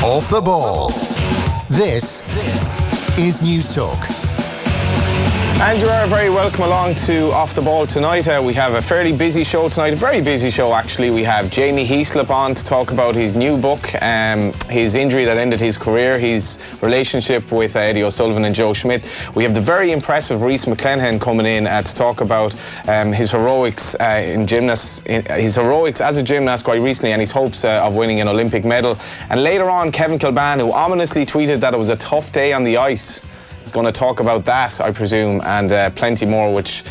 Off the ball. This is News Talk. And you are very welcome along to Off the Ball tonight. We have a fairly busy show tonight, a very busy show actually. We have Jamie Heaslip on to talk about his new book, his injury that ended his career, his relationship with Eddie O'Sullivan and Joe Schmidt. We have the very impressive Rhys McClenaghan coming in to talk about his heroics his heroics as a gymnast quite recently, and his hopes of winning an Olympic medal. And later on, Kevin Kilban, who ominously tweeted that it was a tough day on the ice, is going to talk about that, I presume, and plenty more, which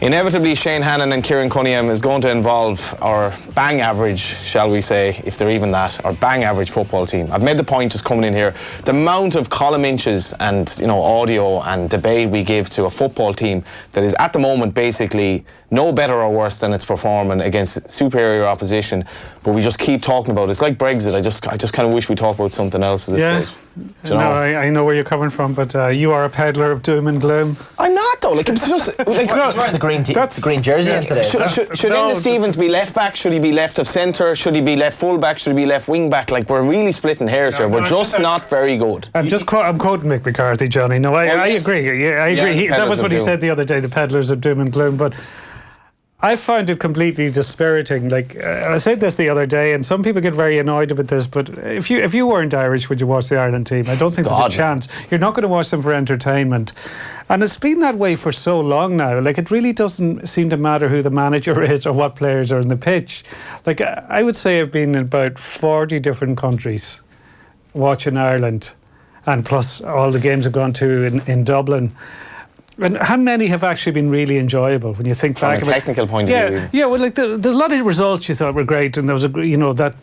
inevitably Shane Hannon and Kieran Cunningham is going to involve our bang average, shall we say, if they're even that, our bang average football team. I've made the point just coming in here, the amount of column inches and audio and debate we give to a football team that is at the moment basically no better or worse than it's performing against superior opposition, but we just keep talking about it. It's like Brexit. I just kind of wish we talked about something else at this stage. No, I know where you're coming from, but you are a peddler of doom and gloom. I'm not though. Like, it's just like he's wearing the green jersey today. Should Ennis Stevens be left back? Should he be left of centre? Should he be left full back? Should he be left wing back? Like, we're really splitting hairs here. We're just not very good. I'm quoting Mick McCarthy, Johnny. No, I agree. Yeah, I agree. That was what he said the other day. The peddlers of doom and gloom, but I find it completely dispiriting. Like, I said this the other day, and some people get very annoyed about this, but if you weren't Irish, would you watch the Ireland team? I don't think there's a chance. You're not going to watch them for entertainment. And it's been that way for so long now. Like, it really doesn't seem to matter who the manager is or what players are on the pitch. Like, I would say I've been in about 40 different countries watching Ireland, and plus all the games I've gone to in Dublin. And how many have actually been really enjoyable when you think back? From a technical point of view. Yeah, well, like there's a lot of results you thought were great, and there was that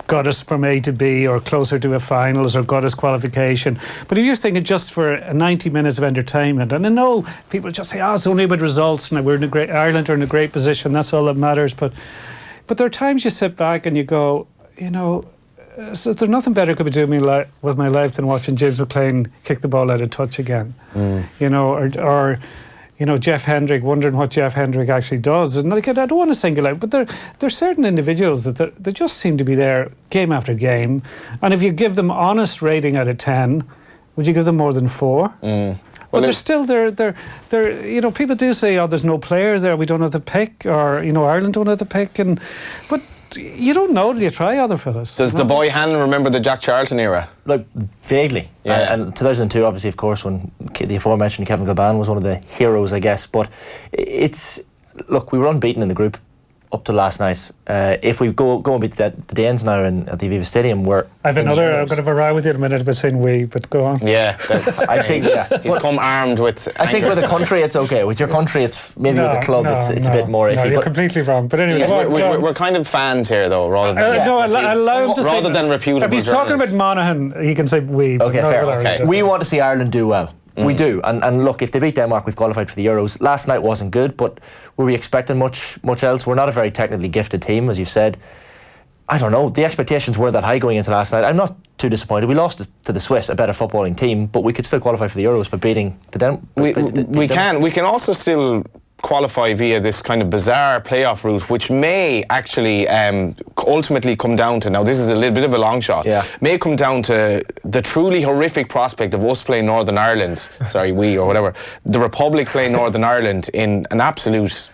got us from A to B or closer to a finals or got us qualification. But if you're thinking just for 90 minutes of entertainment, and I know people just say, it's only about results, and Ireland are in a great position, that's all that matters. But there are times you sit back and you go, so there's nothing better could be doing with my life than watching James McLean kick the ball out of touch again. Or Jeff Hendrick, wondering what Jeff Hendrick actually does. And like, I don't want to single out, but there's certain individuals that they just seem to be there game after game. And if you give them honest rating out of 10, would you give them more than 4? But they're still they're people do say, there's no players there, we don't have the pick, or Ireland don't have the pick, but you don't know till you try, other fellas. Does the boy Hannon remember the Jack Charlton era? Like, vaguely. Yeah. And 2002, obviously, of course, when the aforementioned Kevin Kilban was one of the heroes, I guess. But we were unbeaten in the group up to last night. If we go and beat the Danes now at the Aviva Stadium, I'm going to have a row with you in a minute about saying we, but go on. Yeah, I've seen. He's come armed with. I think with the country it's okay. With your country, it's maybe with the club it's a bit more iffy. No, you're completely wrong. But anyway, we're kind of fans here, though, rather than allow him to rather than reputable. If he's talking about Monaghan, he can say we. Okay, fair. Okay. We want to see Ireland do well. We do, and look, if they beat Denmark, we've qualified for the Euros. Last night wasn't good, but were we expecting much else? We're not a very technically gifted team, as you said. I don't know, the expectations weren't that high going into last night. I'm not too disappointed. We lost to the Swiss, a better footballing team, but we could still qualify for the Euros by beating the Denmark. We can also still qualify via this kind of bizarre playoff route, which may actually ultimately come down to, now this is a little bit of a long shot, may come down to the truly horrific prospect of us playing Northern Ireland, the Republic playing Northern Ireland in an absolute,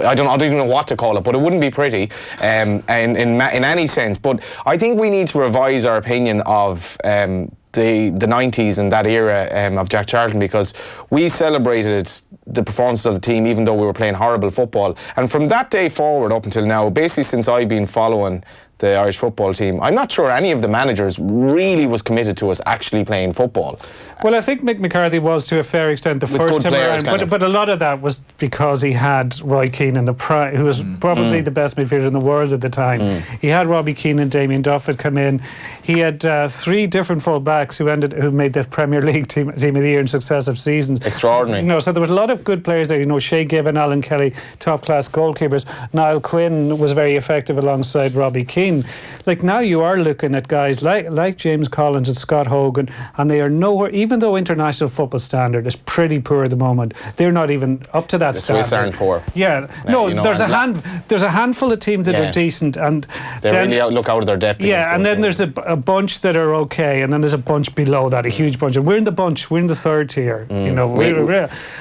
I don't even know what to call it, but it wouldn't be pretty in any sense. But I think we need to revise our opinion of the 90s and that era of Jack Charlton, because we celebrated the performances of the team even though we were playing horrible football. And from that day forward up until now, basically since I've been following the Irish football team, I'm not sure any of the managers really was committed to us actually playing football. Well, I think Mick McCarthy was to a fair extent the first time around, but a lot of that was because he had Roy Keane in who was probably the best midfielder in the world at the time. He had Robbie Keane and Damien Duff had come in. He had 3 different full-backs who made the Premier League team of the year in successive seasons. Extraordinary. So there was a lot of good players there. Shea Gibbon, Alan Kelly, top-class goalkeepers. Niall Quinn was very effective alongside Robbie Keane. mean? Like now you are looking at guys like James Collins and Scott Hogan, and they are nowhere, even though international football standard is pretty poor at the moment, they're not even up to that standard. The Swiss aren't poor. Yeah. No, you know, there's a handful of teams that are decent, and they really look out of their depth. Yeah, and then there's a bunch that are okay, and then there's a bunch below that, a huge bunch. And we're in the bunch, we're in the third tier. You know,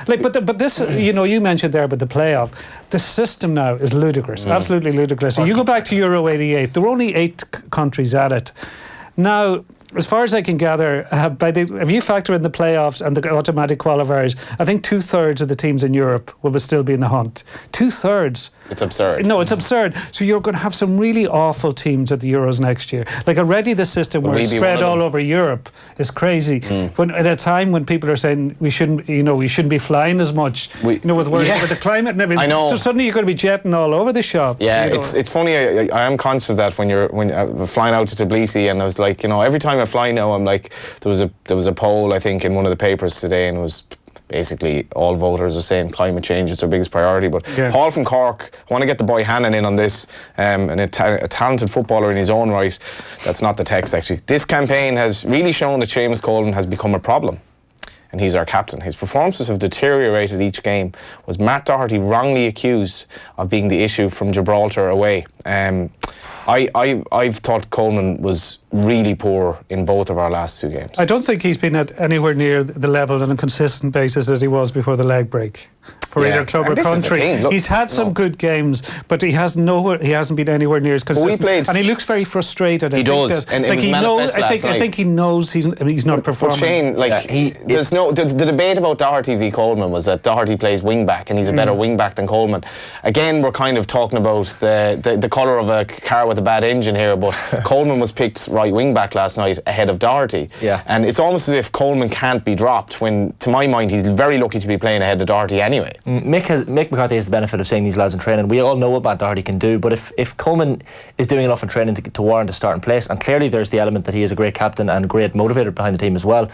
but this, you know, you mentioned there about the playoff. The system now is ludicrous, absolutely ludicrous. So you go back to Euro '88, there were only 8 countries at it. Now, as far as I can gather, if you factor in the playoffs and the automatic qualifiers, I think 2/3 of the teams in Europe will still be in the hunt. 2/3. It's absurd. No, it's absurd. So you're going to have some really awful teams at the Euros next year. Like already the system where it's spread all over Europe is crazy. When at a time when people are saying we shouldn't be flying as much, with the climate and everything. I know. So suddenly you're going to be jetting all over the shop. Yeah, it's funny. I am conscious of that when you're flying out to Tbilisi, and I was like, every time I fly now, I'm like, there was a poll I think in one of the papers today, and it was basically all voters are saying climate change is their biggest priority. But Paul from Cork, I want to get the boy Hannon in on this, and a talented footballer in his own right. That's not the text actually. This campaign has really shown that Seamus Coleman has become a problem, and he's our captain. His performances have deteriorated each game. Was Matt Doherty wrongly accused of being the issue from Gibraltar away? I've thought Coleman was really poor in both of our last 2 games. I don't think he's been at anywhere near the level on a consistent basis as he was before the leg break for either club or country. Look, he's had some good games, but he hasn't been anywhere near as consistent. And he looks very frustrated. He does, and it was manifest last night. I think he knows he's not performing. But Shane, the debate about Doherty v Coleman was that Doherty plays wing back and he's a better wing back than Coleman. Again, we're kind of talking about the colour of a car with a bad engine here, but Coleman was picked right wing back last night ahead of Doherty. Yeah. And it's almost as if Coleman can't be dropped when, to my mind, he's very lucky to be playing ahead of Doherty anyway. Mick McCarthy has the benefit of seeing these lads in training. We all know what Matt Doherty can do, but if Coleman is doing enough in training to warrant a starting place, and clearly there's the element that he is a great captain and a great motivator behind the team as well.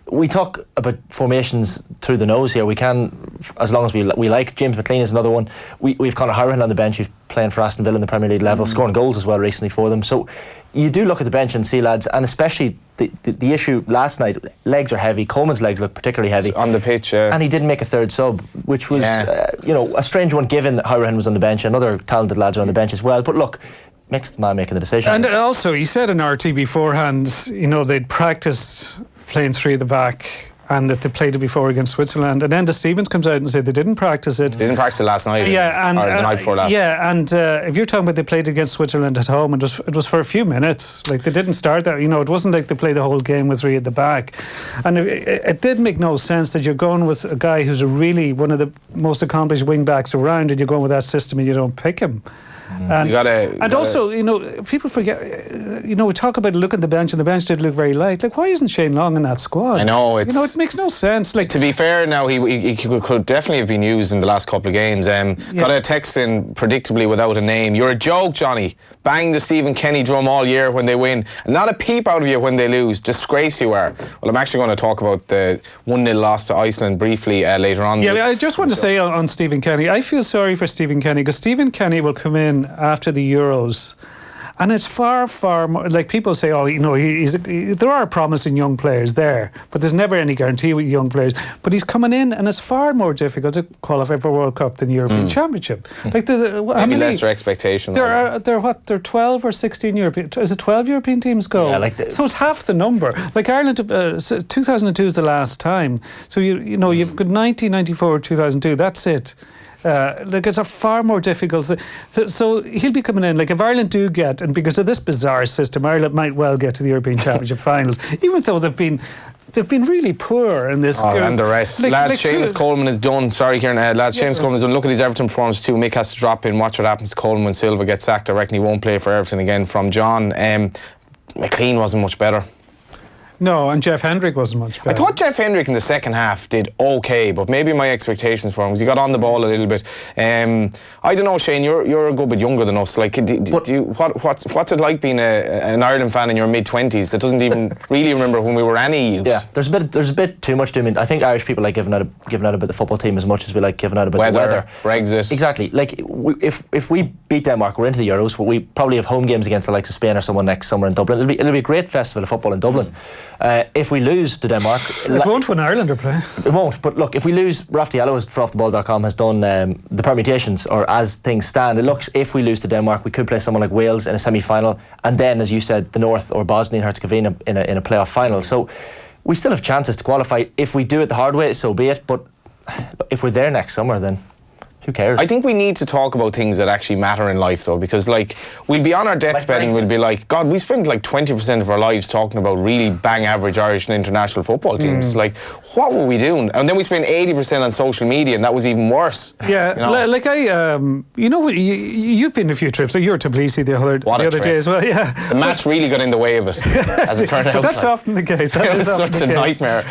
We talk about formations through the nose here. We can, as long as we like. James McLean is another one. We've Conor Hourihane on the bench, who's playing for Aston Villa in the Premier League level, scoring goals as well recently for them. So you do look at the bench and see lads, and especially the issue last night, legs are heavy. Coleman's legs look particularly heavy on the pitch, and he didn't make a third sub, which was a strange one given that Hourihane was on the bench and other talented lads are on the bench as well. But look, Mick's the man making the decision. And also, he said in RT beforehand, they'd practiced playing 3 at the back and that they played it before against Switzerland. And Enda Stevens comes out and said they didn't practice it. They didn't practice it last night. Or the night before last. Yeah, and if you're talking about they played against Switzerland at home, it was for a few minutes. Like, they didn't start that. It wasn't like they played the whole game with 3 at the back. And it did make no sense that you're going with a guy who's really one of the most accomplished wing backs around, and you're going with that system and you don't pick him. And also, people forget, we talk about look at the bench, and the bench did look very light. Like, why isn't Shane Long in that squad? I know, it makes no sense. Like, to be fair, now he could definitely have been used in the last couple of games. Got a text in predictably without a name. You're a joke, Johnny. Bang the Stephen Kenny drum all year when they win. Not a peep out of you when they lose. Disgrace you are. Well, I'm actually going to talk about the 1-0 loss to Iceland briefly later on. Yeah, I just want to say on Stephen Kenny, I feel sorry for Stephen Kenny, because Stephen Kenny will come in after the Euros, and it's far, far more like people say, there are promising young players there, but there's never any guarantee with young players. But he's coming in, and it's far more difficult to qualify for World Cup than European Championship. Like, maybe lesser expectation. There are 12 or 16 European. Is it 12 European teams go? Yeah, so it's half the number. Like Ireland, 2002 is the last time. So you've got 1994, 2002. That's it. It's a far more difficult. So he'll be coming in. Like, if Ireland do get, and because of this bizarre system, Ireland might well get to the European Championship finals, even though they've been really poor in this. And the rest. Seamus Coleman is done. Sorry, Kieran. Seamus Coleman is done. Look at his Everton performance too. Mick has to drop in. Watch what happens to Coleman when Silva gets sacked. I reckon he won't play for Everton again. From John. McLean wasn't much better. No, and Jeff Hendrick wasn't much better. I thought Jeff Hendrick in the second half did okay, but maybe my expectations for him was he got on the ball a little bit. I don't know, Shane. You're a good bit younger than us. Like, what's it like being an Ireland fan in your mid-20s that doesn't even really remember when we were any youths? Yeah, there's a bit too much to him. I think Irish people like giving out about the football team as much as we like giving out about the weather. Brexit. Exactly. Like, if we beat Denmark, we're into the Euros. But we probably have home games against the likes of Spain or someone next summer in Dublin. It'll be a great festival of football in Dublin. If we lose to Denmark, it won't when Ireland are playing. It won't. But look, if we lose, Rafty Allows for offtheball.com has done the permutations, or as things stand, it looks if we lose to Denmark, we could play someone like Wales in a semi-final, and then, as you said, the North or Bosnia and Herzegovina in a playoff final. So we still have chances to qualify. If we do it the hard way, so be it. But if we're there next summer, then who cares? I think we need to talk about things that actually matter in life, though, because like we'll be on our deathbed and we'll be like, God, we spent like 20% of our lives talking about really bang average Irish and international football teams. Like, what were we doing? And then we spent 80% on social media, and that was even worse. Yeah, you know? Like you've been a few trips. So you were to Tbilisi the other day as well. Yeah, the match really got in the way of it, as it turned out. That's often the case. It was such a nightmare.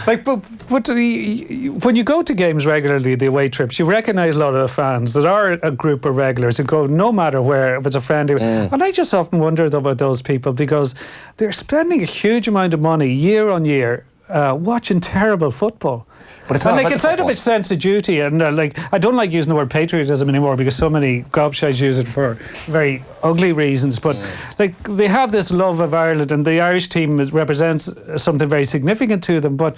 Like, but when you go to games regularly, the away trips, you recognise a lot of the fans that are a group of regulars who go no matter where, if it's a friendly. And I just often wonder about those people, because they're spending a huge amount of money year on year watching terrible football. But it's not like, it's out of its sense of duty, and like, I don't like using the word patriotism anymore, because so many gobshites use it for very ugly reasons. But like, they have this love of Ireland, and the Irish team represents something very significant to them. But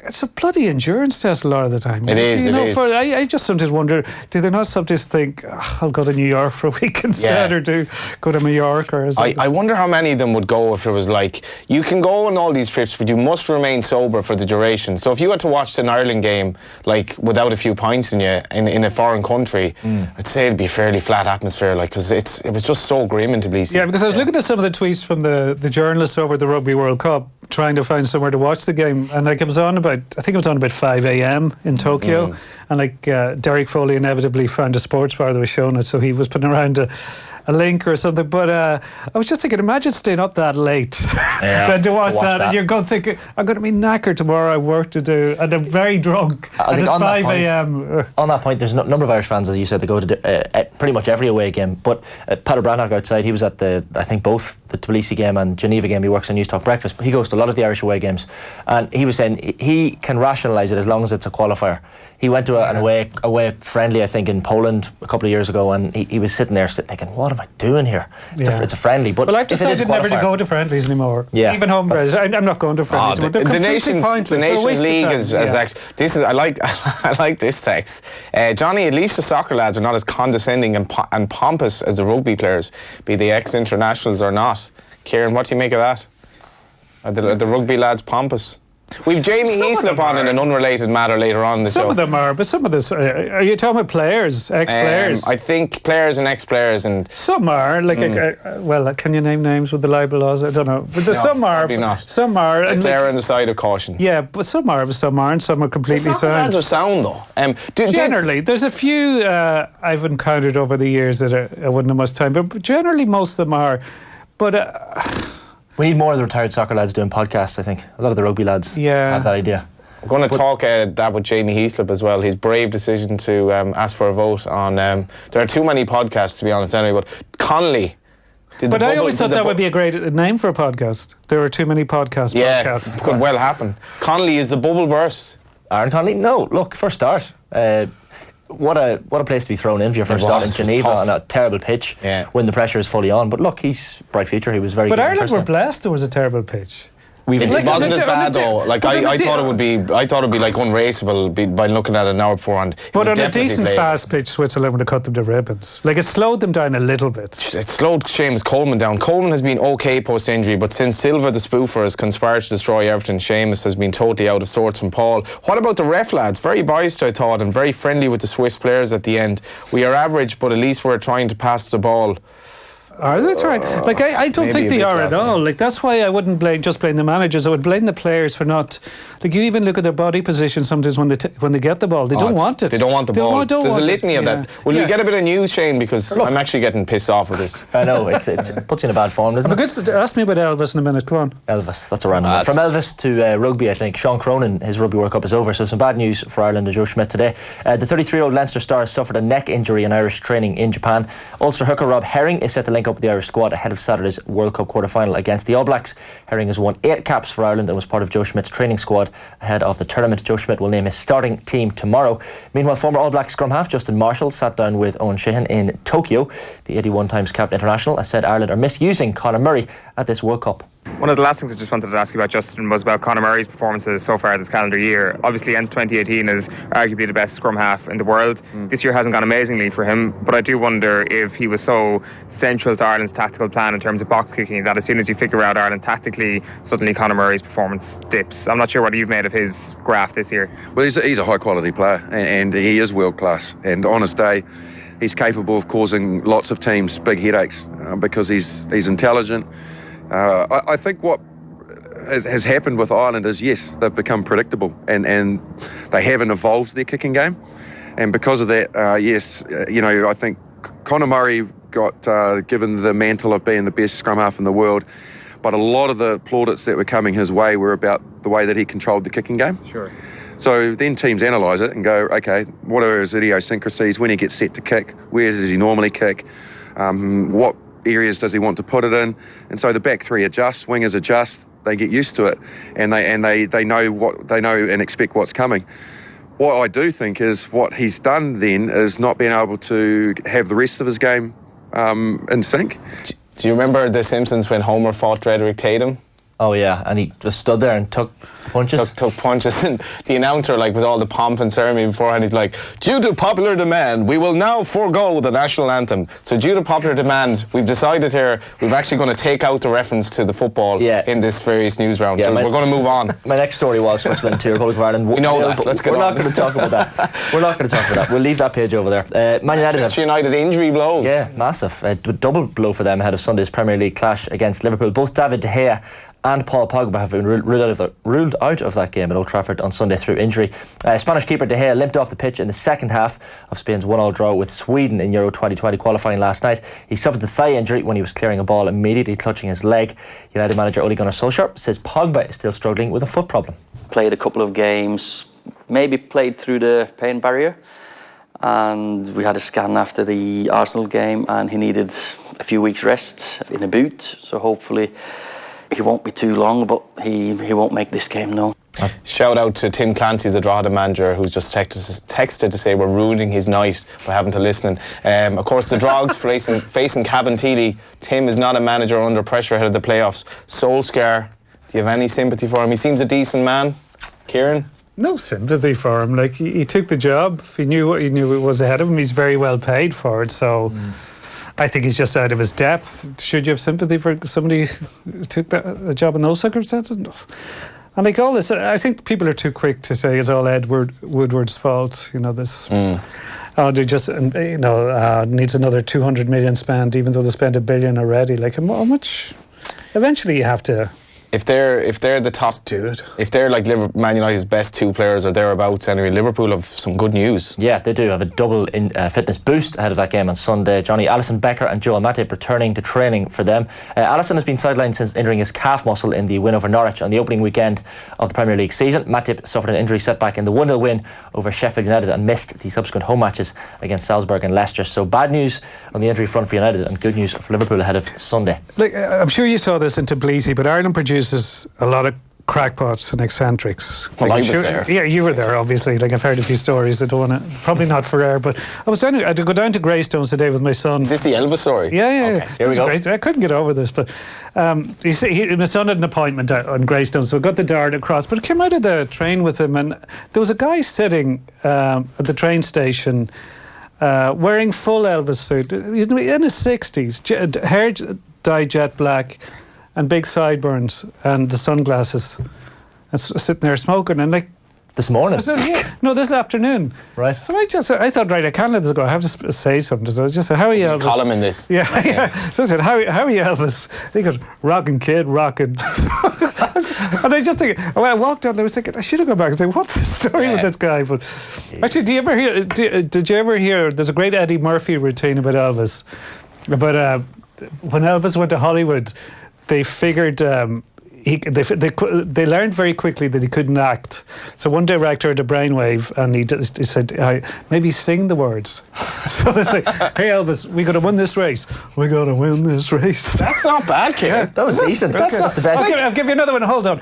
it's a bloody endurance test a lot of the time. It is. I just sometimes wonder, do they not sometimes think, I'll go to New York for a week instead, or go to Mallorca or something? I wonder how many of them would go if it was like, you can go on all these trips, but you must remain sober for the duration. So if you had to watch an Ireland game, like, without a few pints in you, in a foreign country, I'd say it'd be a fairly flat atmosphere, like, because it was just so grim in Tbilisi. Yeah, because I was looking at some of the tweets from the journalists over the Rugby World Cup, trying to find somewhere to watch the game, and like, it was on about 5 a.m. in Tokyo, and like Derek Foley inevitably found a sports bar that was showing it, so he was putting around a link or something. But I was just thinking, imagine staying up that late then to watch that, and you're going to think, I'm going to be knackered tomorrow, I have work to do, and I'm very drunk, and it's 5 a.m. On that point, there's a number of Irish fans, as you said, that go to pretty much every away game. But Peter Brannock outside, he was at I think both the Tbilisi game and Geneva game. He works on News Talk Breakfast, but he goes to a lot of the Irish away games, and he was saying he can rationalise it as long as it's a qualifier. He went to an away friendly, I think, in Poland a couple of years ago, and he was sitting there thinking, what am I doing here? It's a friendly. But well, I've decided never to go to friendlies anymore. Yeah, even home breeds. I'm not going to friendlies. The Nations League is actually, this is, I like this text. Johnny, at least the soccer lads are not as condescending and pompous as the rugby players, be they ex-internationals or not. Kieran, what do you make of that? Are the rugby lads pompous? We've Jamie Heaslip on in an unrelated matter later on in the show. Some of them are, but some of this, are you talking about players, ex-players? I think players and ex-players, and some are like, well, can you name names with the libel laws? I don't know, but some are. Probably not. Some are. It's err on the side of caution. Yeah, but some are, some aren't. Some are completely sound. Lads are sound though. Generally, there's a few I've encountered over the years that I wouldn't have much time, but generally most of them are. But. We need more of the retired soccer lads doing podcasts, I think. A lot of the rugby lads have that idea. We're going to talk that with Jamie Heaslip as well. His brave decision to ask for a vote on... there are too many podcasts, to be honest, anyway, but Connolly... But I always thought that would be a great name for a podcast. There are too many podcasts. Yeah, could well happen. Connolly, is the bubble burst? Aaron Connolly? No, look, first start. What a place to be thrown in for your first start in Geneva on a terrible pitch when the pressure is fully on. But look, he's bright future. He was very good. But Ireland were blessed there was a terrible pitch. It wasn't as bad though. Like I thought it would be. I thought it'd be like unraceable by looking at it an hour beforehand. But on a decent fast pitch, Switzerland would have cut them to ribbons. Like, it slowed them down a little bit. It slowed Seamus Coleman down. Coleman has been okay post injury, but since Silva the spoofer has conspired to destroy Everton, Seamus has been totally out of sorts from Paul. What about the ref lads? Very biased, I thought, and very friendly with the Swiss players at the end. We are average, but at least we're trying to pass the ball. That's right. Like I don't think they are at classic. all. Like that's why I wouldn't just blame the managers. I would blame the players for not. Like you even look at their body position sometimes when they get the ball, they don't want it. They don't want the ball. There's a litany of that. Will you get a bit of news, Shane? Because I'm actually getting pissed off with this. I know, it puts you in a bad form, doesn't it? But ask me about Elvis in a minute. Come on. Elvis, that's a random one. From Elvis to rugby, I think. Sean Cronin, his Rugby World Cup is over, so some bad news for Ireland and Joe Schmidt today. The 33-year-old Leinster star suffered a neck injury in Irish training in Japan. Ulster hooker Rob Herring is set to link up with the Irish squad ahead of Saturday's World Cup quarter-final against the All Blacks. Herring has won 8 caps for Ireland and was part of Joe Schmidt's training squad ahead of the tournament. Joe Schmidt will name his starting team tomorrow. Meanwhile, former All Black scrum half Justin Marshall sat down with Owen Sheehan in Tokyo. The 81 times capped international has said Ireland are misusing Conor Murray at this World Cup. One of the last things I just wanted to ask you about, Justin, was about Conor Murray's performances so far this calendar year. Obviously ends 2018 as arguably the best scrum half in the world. This year hasn't gone amazingly for him, but I do wonder if he was so central to Ireland's tactical plan in terms of box kicking that as soon as you figure out Ireland tactically, suddenly Conor Murray's performance dips. I'm not sure what you've made of his graph this year. Well, he's a high quality player and he is world class, and on his day he's capable of causing lots of teams big headaches because he's intelligent. I think what has happened with Ireland is, yes, they've become predictable and they haven't evolved their kicking game, and because of that, I think Conor Murray got given the mantle of being the best scrum half in the world, but a lot of the plaudits that were coming his way were about the way that he controlled the kicking game. Sure. So then teams analyse it and go, okay, what are his idiosyncrasies when he gets set to kick? Where does he normally kick? What areas does he want to put it in? And so the back three adjust, wingers adjust, they get used to it, and they know what they know and expect what's coming. What I do think is what he's done then is not being able to have the rest of his game in sync. Do you remember The Simpsons when Homer fought Drederick Tatum? Oh yeah, and he just stood there and took punches. Took punches, and the announcer was all the pomp and ceremony beforehand. He's like, due to popular demand, we will now forego the national anthem. So due to popular demand, we've decided here we're actually going to take out the reference to the football in this various news round. So we're going to move on. My next story was Switzerland to Republic of Ireland. We know that. Let's get on. We're not going to talk about that. We're not going to talk about that. We'll leave that page over there. Man United. Manchester United injury blows. Yeah, massive. A double blow for them ahead of Sunday's Premier League clash against Liverpool. Both David De Gea and Paul Pogba have been ruled out of that game at Old Trafford on Sunday through injury. Spanish keeper De Gea limped off the pitch in the second half of Spain's 1-1 draw with Sweden in Euro 2020 qualifying last night. He suffered the thigh injury when he was clearing a ball, immediately clutching his leg. United manager Ole Gunnar Solskjaer says Pogba is still struggling with a foot problem. Played a couple of games, maybe played through the pain barrier, and we had a scan after the Arsenal game and he needed a few weeks rest in a boot, so hopefully he won't be too long, but he won't make this game, no. Shout out to Tim Clancy, the Drogheda manager, who's just texted to say we're ruining his night by having to listen. Of course, the Drogs facing Cabinteely. Tim is not a manager under pressure ahead of the playoffs. Solskjaer, do you have any sympathy for him? He seems a decent man. Kieran? No sympathy for him. Like he took the job. He knew what was ahead of him. He's very well paid for it. So I think he's just out of his depth. Should you have sympathy for somebody who took a job in those circumstances? No. And like all this, I think people are too quick to say it's all Woodward's fault. You know this. They just needs another 200 million spent, even though they spent $1 billion already. Like how much? Eventually, you have to. If they're the top, do it. If they're like Man United's best two players or thereabouts, anyway, Liverpool have some good news. Yeah, they do have a double fitness boost ahead of that game on Sunday. Johnny Alisson Becker and Joel Matip returning to training for them. Alisson has been sidelined since injuring his calf muscle in the win over Norwich on the opening weekend of the Premier League season. Matip suffered an injury setback in the 1-0 win over Sheffield United and missed the subsequent home matches against Salzburg and Leicester. So bad news on the injury front for United and good news for Liverpool ahead of Sunday. Like, I'm sure you saw this in Tbilisi, but Ireland produces a lot of crackpots and eccentrics. Well, I was there. Yeah, you were there, obviously. Like, I've heard a few stories. I don't want to, probably not for air, but I had to go down to Greystones today with my son. Is this the Elvis story? Yeah. Okay, here we go. I couldn't get over this, but you see, my son had an appointment on Greystones, so I got the dart across, but I came out of the train with him, and there was a guy sitting at the train station wearing full Elvis suit. He's in his 60s, hair dyed jet black, and big sideburns and the sunglasses, and sitting there smoking, and like this morning. No, this afternoon. Right. So I thought, right, I can't let this go. I have to say something. So I just said, how are you, Elvis? Column in this. Yeah. So I said, how are you, Elvis? He goes, rocking, kid, rocking. And I just think, when I walked out, I was thinking, I should have gone back and said, what's the story with this guy? But actually, did you ever hear, there's a great Eddie Murphy routine about Elvis. About when Elvis went to Hollywood, they figured, they learned very quickly that he couldn't act. So one director had a brainwave, and he said, maybe sing the words. So they say, hey Elvis, we got to win this race. We got to win this race. That's not bad, Kieran. That was decent. That's the best. I'll give you another one. Hold on.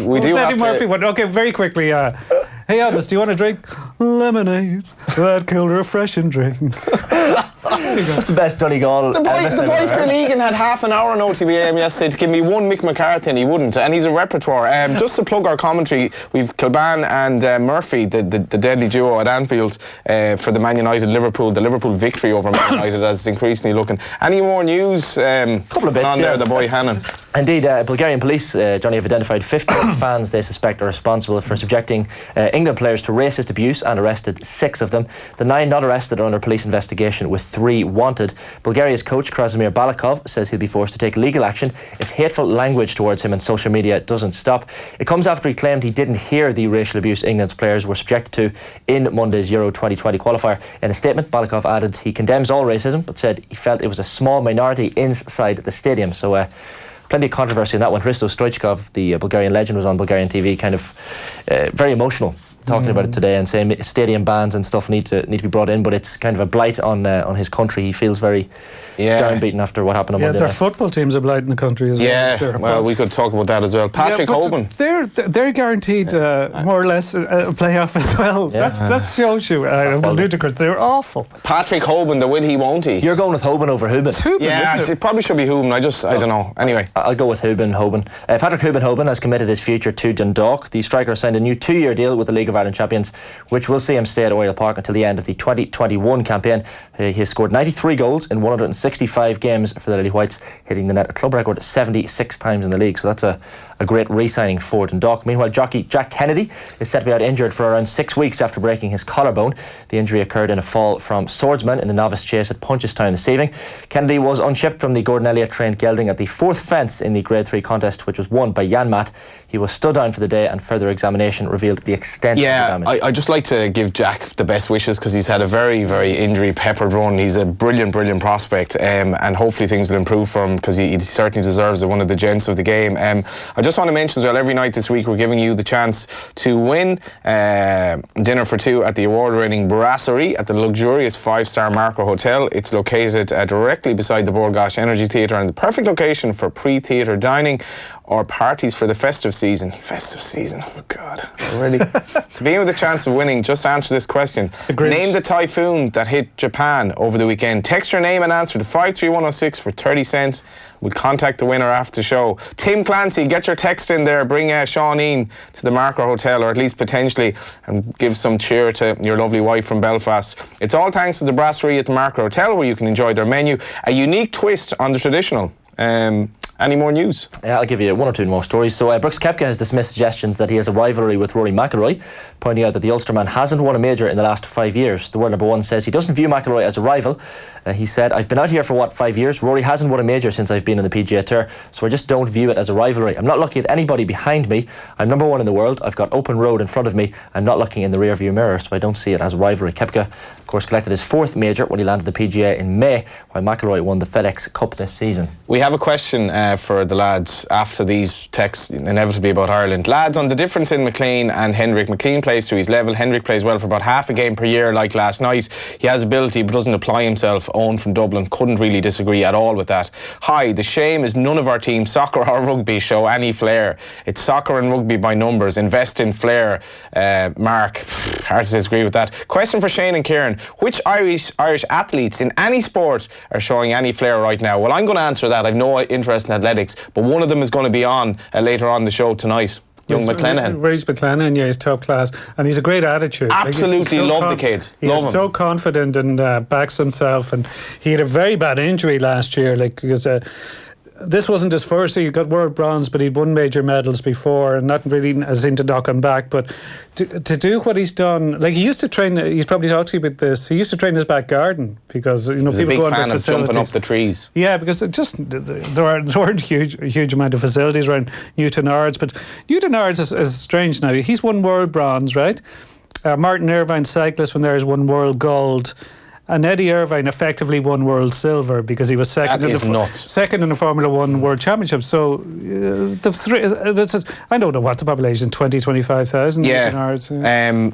We do have Eddie Murphy one. Okay, very quickly. Hey Elvis, do you want a drink? Lemonade. That killed a refreshing drink. That's the best Donegal. The boy Phil Egan had half an hour on OTBAM yesterday to give me one Mick McCarthy, and he wouldn't. And he's a repertoire. Just to plug our commentary, we've Kilban and Murphy, the deadly duo at Anfield for the Man United Liverpool, the Liverpool victory over Man United as it's increasingly looking. Any more news? Couple of bits on there, the boy Hannon. Indeed, Bulgarian police, Johnny, have identified 50 fans they suspect are responsible for subjecting England players to racist abuse and arrested 6 of them. The 9 not arrested are under police investigation, with 3 wanted. Bulgaria's coach, Krasimir Balakov, says he'll be forced to take legal action if hateful language towards him on social media doesn't stop. It comes after he claimed he didn't hear the racial abuse England's players were subjected to in Monday's Euro 2020 qualifier. In a statement, Balakov added he condemns all racism, but said he felt it was a small minority inside the stadium. So plenty of controversy on that one. Hristo Stoichkov, the Bulgarian legend, was on Bulgarian TV, kind of very emotional, talking about it today and saying stadium bans and stuff need to be brought in, but it's kind of a blight on his country. He feels very downbeaten after what happened on Monday their night. Football team's a blight in the country as well. Yeah, well, we could talk about that as well. Patrick Hoban. They're guaranteed more or less a playoff as well. Yeah. That shows you. Ludicrous. They're awful. Patrick Hoban, the will he, won't he? You're going with Hoban over Hoban. It probably should be Hoban. I don't know. Anyway. I'll go with Hoban. Patrick Hoban has committed his future to Dundalk. The striker signed a new 2-year deal with the League of Ireland champions, which will see him stay at Oriel Park until the end of the 2021 campaign. He has scored 93 goals in 165 games for the Lily Whites, hitting the net a club record 76 times in the league. So that's a great re-signing for Dundalk. Meanwhile, jockey Jack Kennedy is set to be out injured for around 6 weeks after breaking his collarbone. The injury occurred in a fall from swordsman in a novice chase at Punchestown this evening. Kennedy was unshipped from the Gordon Elliott trained gelding at the 4th fence in the Grade 3 contest, which was won by Jan Matt. He was stood down for the day, and further examination revealed the extent of the damage. I just like to give Jack the best wishes, because he's had a very, very injury-peppered run. He's a brilliant prospect, and hopefully things will improve for him, because he certainly deserves it, one of the gents of the game. I just want to mention as well, every night this week we're giving you the chance to win dinner for 2 at the award-winning Brasserie at the luxurious 5-star Marco Hotel. It's located directly beside the Bord Gáis Energy Theatre, and the perfect location for pre-theatre dining or parties for the festive season. Oh God, already. To begin with a chance of winning, just answer this question. Name the typhoon that hit Japan over the weekend. Text your name and answer to 53106 for 30 cents. We'll contact the winner after the show. Tim Clancy, get your text in there. Bring Seaneen to the Marco Hotel, or at least potentially, and give some cheer to your lovely wife from Belfast. It's all thanks to the Brasserie at the Marco Hotel, where you can enjoy their menu. A unique twist on the traditional. Any more news? I'll give you 1 or 2 more stories. So Brooks Koepka has dismissed suggestions that he has a rivalry with Rory McIlroy, pointing out that the Ulsterman hasn't won a major in the last 5 years. The world number 1 says he doesn't view McIlroy as a rival. He said, I've been out here for 5 years. Rory hasn't won a major since I've been on the PGA Tour, so I just don't view it as a rivalry. I'm not looking at anybody behind me. I'm number 1 in the world. I've got open road in front of me. I'm not looking in the rearview mirror, so I don't see it as a rivalry. Koepka, of course, collected his 4th major when he landed the PGA in May, while McIlroy won the FedEx Cup this season. We have a question for the lads after these texts, inevitably about Ireland. Lads, on the difference in McLean and Hendrick. McLean plays to his level. Hendrick plays well for about half a game per year, like last night. He has ability but doesn't apply himself. Owen from Dublin couldn't really disagree at all with that. Hi, the shame is none of our teams, soccer or rugby, show any flair. It's soccer and rugby by numbers. Invest in flair. Mark, hard to disagree with that. Question for Shane and Kieran. Which Irish athletes in any sport are showing any flair right now? Well, I'm going to answer that. I've no interest in athletics, but one of them is going to be on later on the show tonight. Young McClenaghan. Rhys McClenaghan, he's top class, and he's a great attitude. Absolutely love the kid. He's so confident and backs himself, and he had a very bad injury last year, because this wasn't his first. So he got world bronze, but he'd won major medals before, and not really as into knocking back. But to do what he's done, like he used to train. He's probably talked to you about this. He used to train his back garden because He's people a big go fan into of jumping facilities. up the trees. Yeah, because there weren't a huge amount of facilities around Newton Ards. But Newton Ards is strange now. He's won world bronze, right? Martin Irvine, cyclist, when there's won world gold. And Eddie Irvine effectively won world silver because he was second in the Formula One World Championship. So the three, I don't know what the population, 20, 25,000. Yeah.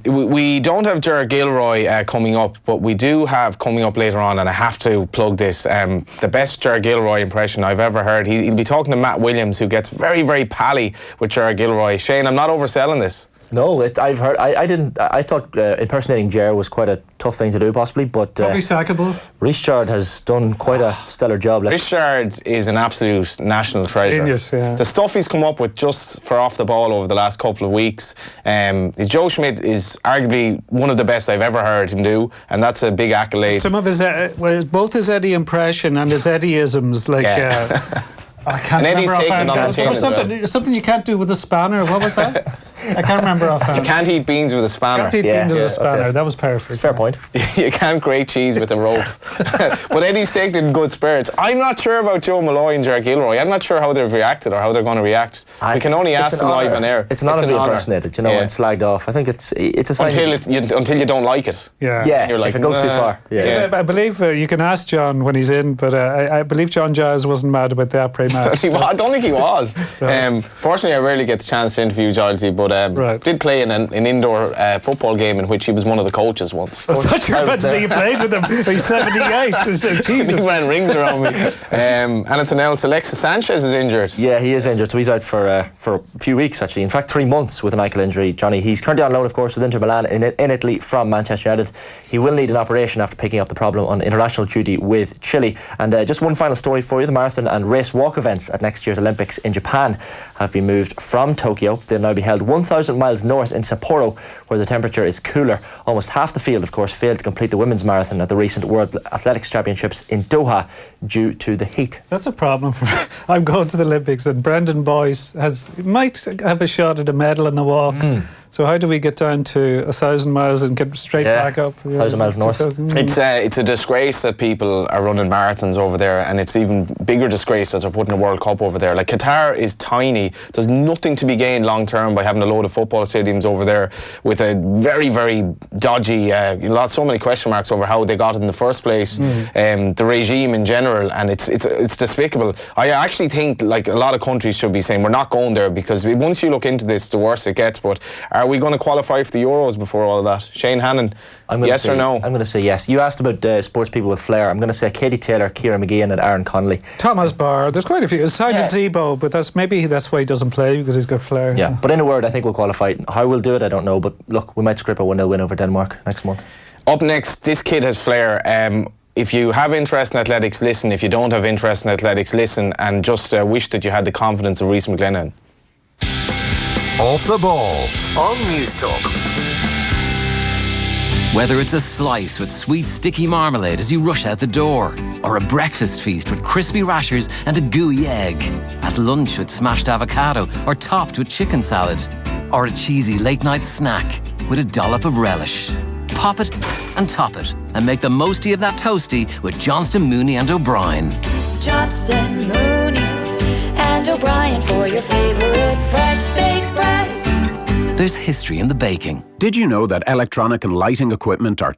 We don't have Ger Gilroy coming up, but we do have coming up later on, and I have to plug this, the best Ger Gilroy impression I've ever heard. He'll be talking to Matt Williams, who gets very, very pally with Ger Gilroy. Shane, I'm not overselling this. No, I've heard. I didn't. I thought impersonating Ger was quite a tough thing to do, possibly. But probably sackable. Richard has done quite a stellar job. Richard is an absolute national treasure. Genius, yeah. The stuff he's come up with just for off the ball over the last couple of weeks. Joe Schmidt is arguably one of the best I've ever heard him do, and that's a big accolade. Some of his, both his Eddie impression and his Eddie-isms, like. I can't remember something you can't do with a spanner. What was that? I can't remember offhand. You can't eat beans with a spanner. Can't eat beans with a spanner. That was perfect. Fair point. You can't grate cheese with a rope. But Eddie's taken in good spirits. I'm not sure about Joe Malloy and Ger Gilroy. I'm not sure how they've reacted or how they're going to react. We can only ask them live on air. It's an honour to be impersonated, and slagged off. I think it's a sign until you don't like it. Yeah. You're like, if it goes too far. Yeah. I believe you can ask John when he's in, but I believe John Giles wasn't mad about that pre-match. I don't think he was. Fortunately, I rarely get the chance to interview Gilesy, but did play in an indoor football game in which he was one of the coaches once. I thought you were about to say you played with him. He's 78. He ran rings around me. Anything else? Alexis Sanchez is injured. Yeah, he is injured, so he's out for a few weeks actually. In fact, 3 months with an ankle injury. Johnny, he's currently on loan, of course, with Inter Milan in Italy from Manchester United. He will need an operation after picking up the problem on international duty with Chile. And just one final story for you: the marathon and race walk events at next year's Olympics in Japan have been moved from Tokyo. They'll now be held 1,000 miles north in Sapporo, where the temperature is cooler. Almost half the field, of course, failed to complete the women's marathon at the recent World Athletics Championships in Doha due to the heat. That's a problem for me. I'm going to the Olympics, and Brendan Boyce might have a shot at a medal in the walk. So how do we get down to 1,000 miles and get straight back up? 1,000 miles north. It's a disgrace that people are running marathons over there, and it's even bigger disgrace that they're putting a World Cup over there. Like, Qatar is tiny. There's nothing to be gained long term by having a load of football stadiums over there with a very, very dodgy, so many question marks over how they got it in the first place, the regime in general, and it's despicable. I actually think like a lot of countries should be saying we're not going there, because once you look into this, the worse it gets. But are we going to qualify for the Euros before all of that? Shane Hannon, yes or no? I'm going to say yes. You asked about sports people with flair. I'm going to say Katie Taylor, Kieran McGeehan and Aaron Connolly. Thomas Barr. There's quite a few. Simon Zebo, but that's why he doesn't play, because he's got flair. Yeah, but in a word, I think we'll qualify. How we'll do it, I don't know. But look, we might script a 1-0 win over Denmark next month. Up next, this kid has flair. If you have interest in athletics, listen. If you don't have interest in athletics, listen, and just wish that you had the confidence of Reece McGlennon. Off the ball on Newstalk. Whether it's a slice with sweet sticky marmalade as you rush out the door, or a breakfast feast with crispy rashers and a gooey egg, at lunch with smashed avocado or topped with chicken salad, or a cheesy late night snack with a dollop of relish. Pop it and top it and make the mosty of that toasty with Johnston, Mooney and O'Brien. Johnston, Mooney and O'Brien for your favourite fresh baked bread. There's history in the baking. Did you know that electronic and lighting equipment are